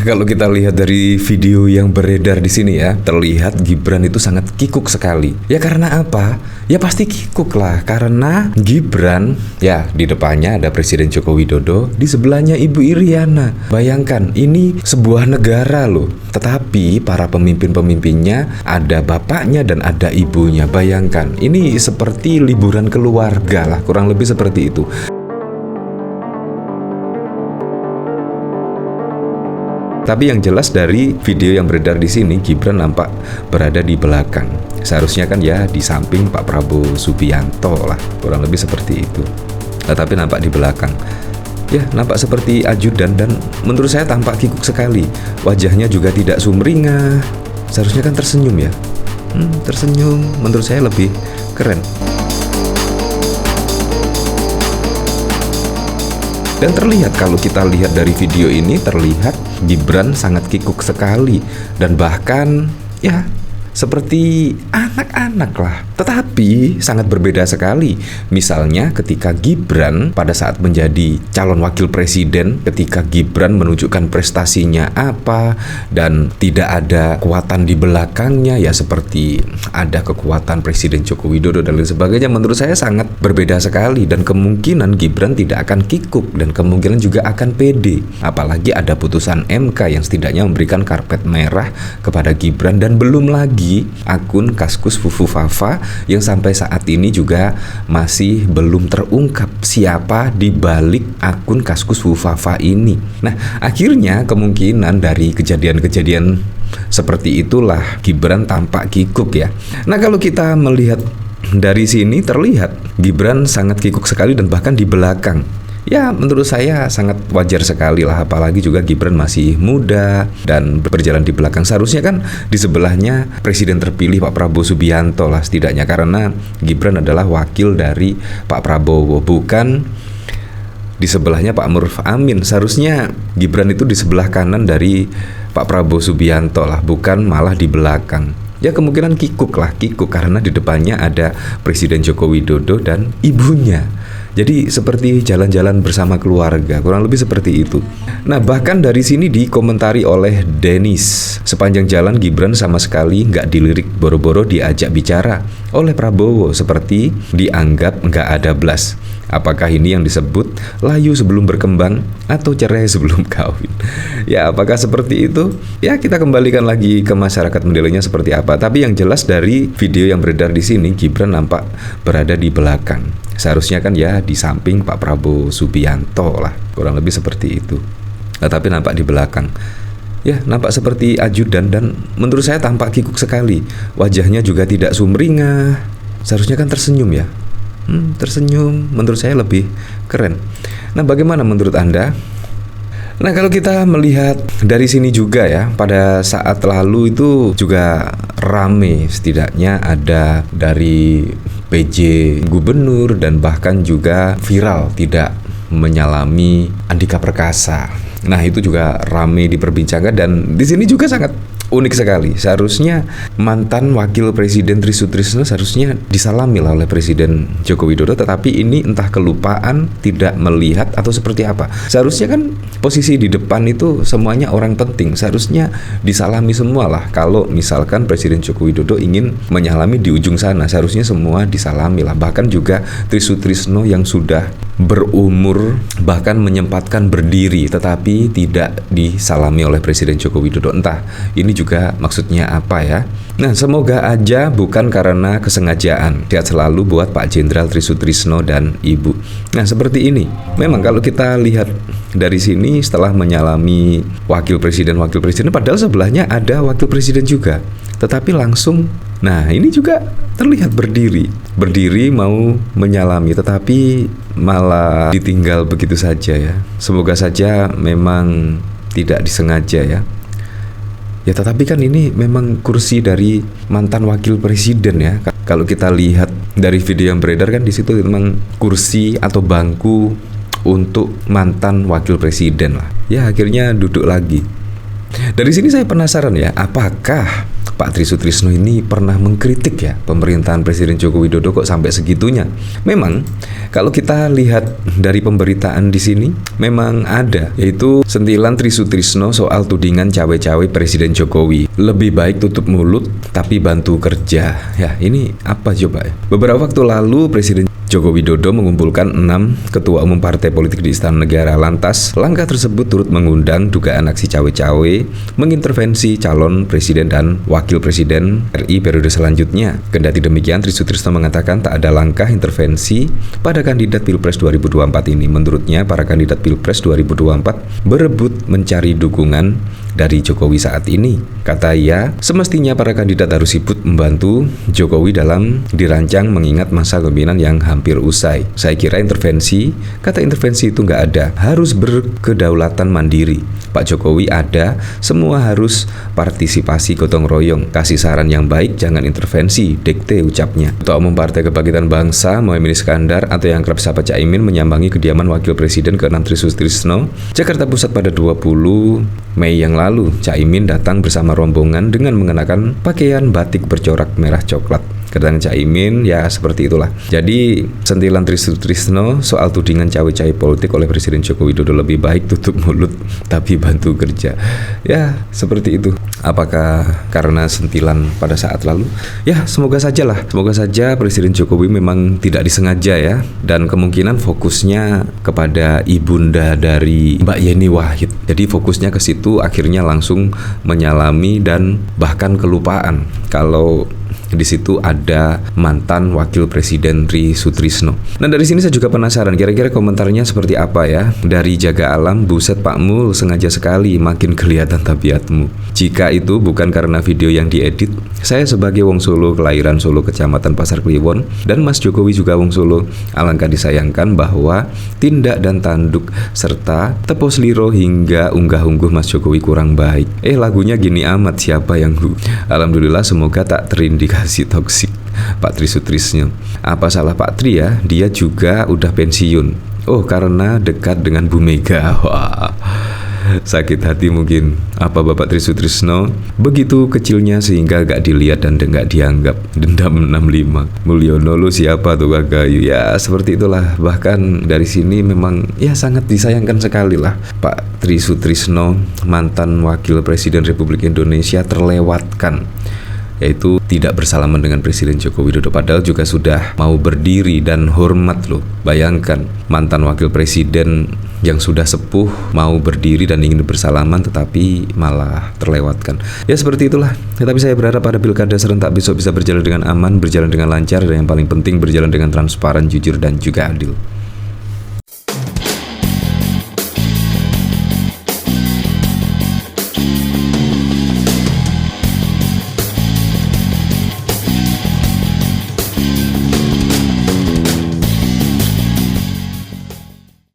kalau kita lihat dari video yang beredar di sini ya, terlihat Gibran itu sangat kikuk sekali. Ya karena apa? Ya pasti kikuk lah, karena Gibran ya di depannya ada Presiden Joko Widodo, di sebelahnya Ibu Iriana. Bayangkan, ini sebuah negara loh, tetapi para pemimpin-pemimpinnya ada bapaknya dan ada ibunya. Bayangkan, ini seperti liburan keluarga lah, kurang lebih seperti itu. Tapi yang jelas dari video yang beredar di sini, Gibran nampak berada di belakang. Seharusnya kan ya di samping Pak Prabowo Subianto lah, kurang lebih seperti itu. Tapi nampak di belakang. Ya, nampak seperti ajudan dan menurut saya tampak kikuk sekali. Wajahnya juga tidak sumringah. Seharusnya kan tersenyum ya. Tersenyum menurut saya lebih keren. Dan terlihat, kalau kita lihat dari video ini, terlihat Gibran sangat kikuk sekali. Dan bahkan ya seperti anak-anak lah. Tetapi sangat berbeda sekali. Misalnya ketika Gibran pada saat menjadi calon wakil presiden, ketika Gibran menunjukkan prestasinya apa dan tidak ada kekuatan di belakangnya, ya seperti ada kekuatan Presiden Joko Widodo dan lain sebagainya, menurut saya sangat berbeda sekali. Dan kemungkinan Gibran tidak akan kikuk dan kemungkinan juga akan pede. Apalagi ada putusan MK yang setidaknya memberikan karpet merah kepada Gibran. Dan belum lagi akun Kaskus Fufu Fafa yang sampai saat ini juga masih belum terungkap siapa di balik akun Kaskus Fufu Fafa ini. Nah, akhirnya kemungkinan dari kejadian-kejadian seperti itulah Gibran tampak kikuk ya. Nah, kalau kita melihat dari sini, terlihat Gibran sangat kikuk sekali dan bahkan di belakang. Ya menurut saya sangat wajar sekali lah, apalagi juga Gibran masih muda dan berjalan di belakang. Seharusnya kan di sebelahnya Presiden terpilih Pak Prabowo Subianto lah setidaknya, karena Gibran adalah wakil dari Pak Prabowo, bukan di sebelahnya Pak Ma'ruf Amin. Seharusnya Gibran itu di sebelah kanan dari Pak Prabowo Subianto lah, bukan malah di belakang. Ya kemungkinan kikuk karena di depannya ada Presiden Joko Widodo dan ibunya. Jadi seperti jalan-jalan bersama keluarga, kurang lebih seperti itu. Nah, bahkan dari sini dikomentari oleh Dennis, sepanjang jalan Gibran sama sekali nggak dilirik, boro-boro diajak bicara oleh Prabowo, seperti dianggap nggak ada blas. Apakah ini yang disebut layu sebelum berkembang atau cerai sebelum kawin? Ya, apakah seperti itu? Ya, kita kembalikan lagi ke masyarakat menilainya seperti apa. Tapi yang jelas dari video yang beredar di sini, Gibran nampak berada di belakang. Seharusnya kan ya di samping Pak Prabowo Subianto lah, kurang lebih seperti itu. Tapi nampak di belakang. Ya, nampak seperti ajudan dan menurut saya tampak kikuk sekali. Wajahnya juga tidak sumringah. Seharusnya kan tersenyum ya. Tersenyum menurut saya lebih keren. Nah, bagaimana menurut Anda? Nah, kalau kita melihat dari sini juga ya, pada saat lalu itu juga rame, setidaknya ada dari PJ gubernur dan bahkan juga viral tidak menyalami Andika Perkasa. Nah, itu juga rame diperbincangkan dan di sini juga sangat unik sekali. Seharusnya mantan wakil presiden Tri Sutrisno seharusnya disalami lah oleh Presiden Joko Widodo, tetapi ini entah kelupaan, tidak melihat atau seperti apa. Seharusnya kan posisi di depan itu semuanya orang penting, seharusnya disalami semua lah. Kalau misalkan Presiden Joko Widodo ingin menyalami di ujung sana, seharusnya semua disalami lah. Bahkan juga Tri Sutrisno yang sudah berumur bahkan menyempatkan berdiri, tetapi tidak disalami oleh Presiden Joko Widodo. Entah ini juga maksudnya apa ya. Nah, semoga aja bukan karena kesengajaan. Sehat selalu buat Pak Jenderal Tri Sutrisno dan Ibu. Nah, seperti ini. Memang kalau kita lihat dari sini, setelah menyalami wakil presiden, padahal sebelahnya ada wakil presiden juga, tetapi langsung, nah ini juga terlihat berdiri mau menyalami, tetapi malah ditinggal begitu saja ya. Semoga saja memang tidak disengaja ya. Ya, tetapi kan ini memang kursi dari mantan wakil presiden ya. Kalau kita lihat dari video yang beredar kan di situ memang kursi atau bangku untuk mantan wakil presiden lah. Ya, akhirnya duduk lagi. Dari sini saya penasaran ya, apakah Pak Tri Sutrisno ini pernah mengkritik ya pemerintahan Presiden Joko Widodo kok sampai segitunya. Memang kalau kita lihat dari pemberitaan di sini memang ada, yaitu sentilan Tri Sutrisno soal tudingan cawe-cawe Presiden Jokowi. Lebih baik tutup mulut tapi bantu kerja. Ya, ini apa coba ya? Beberapa waktu lalu Presiden Joko Widodo mengumpulkan 6 ketua umum partai politik di Istana Negara. Lantas, langkah tersebut turut mengundang dugaan aksi cawe-cawe, mengintervensi calon presiden dan wakil presiden RI periode selanjutnya. Kendati demikian, Tri Sutrisno mengatakan tak ada langkah intervensi pada kandidat Pilpres 2024 ini. Menurutnya, para kandidat Pilpres 2024 berebut mencari dukungan dari Jokowi saat ini. Kata ia, semestinya para kandidat harus sibuk membantu Jokowi dalam dirancang mengingat masa kepemimpinan yang hampir usai. Saya kira kata intervensi itu nggak ada, harus berkedaulatan mandiri. Pak Jokowi ada, semua harus partisipasi gotong royong, kasih saran yang baik, jangan intervensi, dikte ucapnya. Ketua Umum Partai Kebangkitan Bangsa, Mohaimin Iskandar atau yang kerap sapa Caimin menyambangi kediaman Wakil Presiden ke-6 Tri Sutrisno, Jakarta Pusat pada 20 Mei yang lalu. Caimin datang bersama rombongan dengan mengenakan pakaian batik bercorak merah coklat. Kedatangan Caimin ya seperti itulah. Jadi sentilan Tri Sutrisno soal tudingan cawe-cawe politik oleh Presiden Joko Widodo, lebih baik tutup mulut tapi bantu kerja. Ya seperti itu. Apakah karena sentilan pada saat lalu? Ya semoga saja Presiden Jokowi memang tidak disengaja ya, dan kemungkinan fokusnya kepada ibunda dari Mbak Yeni Wahid. Jadi fokusnya ke situ, akhirnya langsung menyalami dan bahkan kelupaan kalau di situ ada mantan wakil presiden Tri Sutrisno. Nah dari sini saya juga penasaran, kira-kira komentarnya seperti apa ya? Dari Jaga Alam, buset Pak Mul, sengaja sekali makin kelihatan tabiatmu. Jika itu bukan karena video yang diedit, saya sebagai wong Solo, kelahiran Solo, Kecamatan Pasar Kliwon, dan Mas Jokowi juga wong Solo, alangkah disayangkan bahwa tindak dan tanduk serta tepos liro hingga unggah-ungguh Mas Jokowi kurang baik. Lagunya gini amat, siapa yang Alhamdulillah semoga tak terindikasi toksik Pak Tri Sutrisno. Apa salah Pak Tri ya? Dia juga udah pensiun. Oh karena dekat dengan Bu Mega. Wah, sakit hati mungkin. Apa Bapak Tri Sutrisno begitu kecilnya sehingga gak dilihat dan gak dianggap. Dendam 65. Mulyono lu siapa tuh Gayu? Ya seperti itulah. Bahkan dari sini memang ya sangat disayangkan sekali lah Pak Tri Sutrisno, mantan wakil presiden Republik Indonesia, terlewatkan, yaitu tidak bersalaman dengan Presiden Joko Widodo, padahal juga sudah mau berdiri dan hormat loh. Bayangkan mantan wakil presiden yang sudah sepuh mau berdiri dan ingin bersalaman tetapi malah terlewatkan. Ya seperti itulah. Tapi saya berharap pada pilkada serentak besok bisa berjalan dengan aman, berjalan dengan lancar, dan yang paling penting berjalan dengan transparan, jujur dan juga adil.